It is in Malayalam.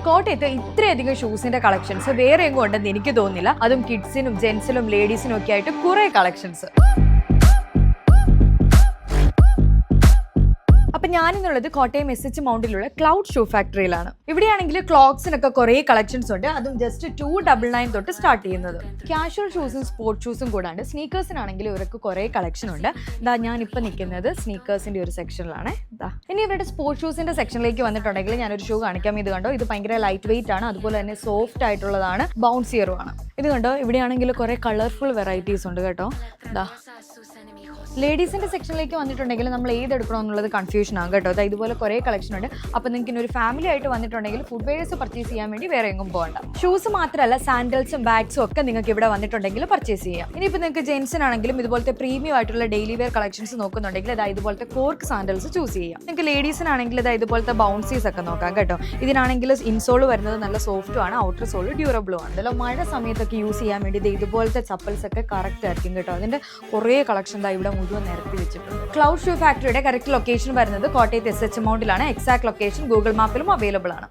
കോട്ടയത്ത് ഇത്രയധികം ഷൂസിന്റെ കളക്ഷൻസ് വേറെ എങ്ങും ഉണ്ടെന്ന് എനിക്ക് തോന്നുന്നില്ല. അതും കിഡ്സിനും ജെന്റ്സിനും ലേഡീസിനും ഒക്കെ ആയിട്ട് കുറെ കളക്ഷൻസ്. അപ്പം ഞാനിന്നുള്ളത് കോട്ടയം SH മൗണ്ടിലുള്ള ക്ലൗഡ് ഷൂ ഫാക്ടറിയിലാണ്. ഇവിടെയാണെങ്കിൽ ക്ലോക്സിനൊക്കെ കുറേ കളക്ഷൻസ് ഉണ്ട്. അതും ജസ്റ്റ് 299 തൊട്ട് സ്റ്റാർട്ട് ചെയ്യുന്നത്. കാഷ്വൽ ഷൂസും സ്പോർട്സ് ഷൂസും കൂടാണ്ട് സ്നീക്കേഴ്സിനാണെങ്കിൽ ഇവർക്ക് കുറേ കളക്ഷൻ ഉണ്ട്. ഇതാ ഞാനിപ്പോൾ നിൽക്കുന്നത് സ്നീക്കേഴ്സിൻ്റെ ഒരു സെക്ഷനിലാണ്. ഇനി ഇവരുടെ സ്പോർട്സ് ഷൂസിൻ്റെ സെക്ഷനിലേക്ക് വന്നിട്ടുണ്ടെങ്കിൽ ഞാനൊരു ഷൂ കാണിക്കാം. ഇത് കണ്ടോ, ഇത് ഭയങ്കര ലൈറ്റ് വെയിറ്റ് ആണ്, അതുപോലെ തന്നെ സോഫ്റ്റ് ആയിട്ടുള്ളതാണ്, ബൗൺസിയറും ആണ്. ഇത് കണ്ടോ, ഇവിടെയാണെങ്കിൽ കുറേ കളർഫുൾ വെറൈറ്റീസ് ഉണ്ട് കേട്ടോ. ഇതാ ലേഡീസിൻ്റെ സെക്ഷനിലേക്ക് വന്നിട്ടുണ്ടെങ്കിൽ നമ്മൾ ഏതെടുക്കണം എന്നുള്ളത് കൺഫ്യൂഷൻ ആകും കേട്ടോ. അതായത് ഇതുപോലെ കുറേ കളക്ഷൻ ഉണ്ട്. അപ്പോൾ നിങ്ങൾക്ക് ഇനി ഒരു ഫാമിലി ആയിട്ട് വന്നിട്ടുണ്ടെങ്കിൽ ഫുഡ് വെയർസ് പർച്ചേസ് ചെയ്യാൻ വേണ്ടി വേറെ എങ്ങും പോകണ്ട. ഷൂസ് മാത്രമല്ല, സാൻഡൽസും ബാഗ്സും ഒക്കെ നിങ്ങൾക്ക് ഇവിടെ വന്നിട്ടുണ്ടെങ്കിൽ പർച്ചേസ് ചെയ്യാം. ഇനിയിപ്പോൾ നിങ്ങൾക്ക് ജെൻസിനാണെങ്കിലും ഇതുപോലത്തെ പ്രീമിയം ആയിട്ടുള്ള ഡെയിലി വെയർ കളക്ഷൻസ് നോക്കുന്നുണ്ടെങ്കിൽ അതായത് ഇതുപോലത്തെ കോർക്ക് സാൻഡൽസ് ചൂസ് ചെയ്യാം. നിങ്ങൾക്ക് ലേഡീസിനാണെങ്കിൽ അതായത് ഇതുപോലത്തെ ബൗൺസീസ് ഒക്കെ നോക്കാം കേട്ടോ. ഇതിനാണെങ്കിൽ ഇൻസോൾ വരുന്നത് നല്ല സോഫ്റ്റും ആണ്, ഔട്ടർ സോൾ ഡ്യൂറബിളും ആണ്. അതല്ല മഴ സമയത്തൊക്കെ യൂസ് ചെയ്യാൻ വേണ്ടി ഇതുപോലത്തെ ചപ്പൽസ് ഒക്കെ കറക്റ്റ് ആയിരിക്കും കേട്ടോ. അതിൻ്റെ കുറേ കളക്ഷൻ ഇവിടെ മുഴുവൻ നിരത്തി വെച്ചിട്ടുണ്ട്. ക്ലൗഡ് ഷൂ ഫാക്ടറിയുടെ കറക്റ്റ് ലൊക്കേഷൻ വരുന്നത് കോട്ടയത്ത് SH മൗണ്ടിലാണ്. എക്സാക്ട് ലൊക്കേഷൻ ഗൂഗിൾ മാപ്പിലും അവൈലബിൾ ആണ്.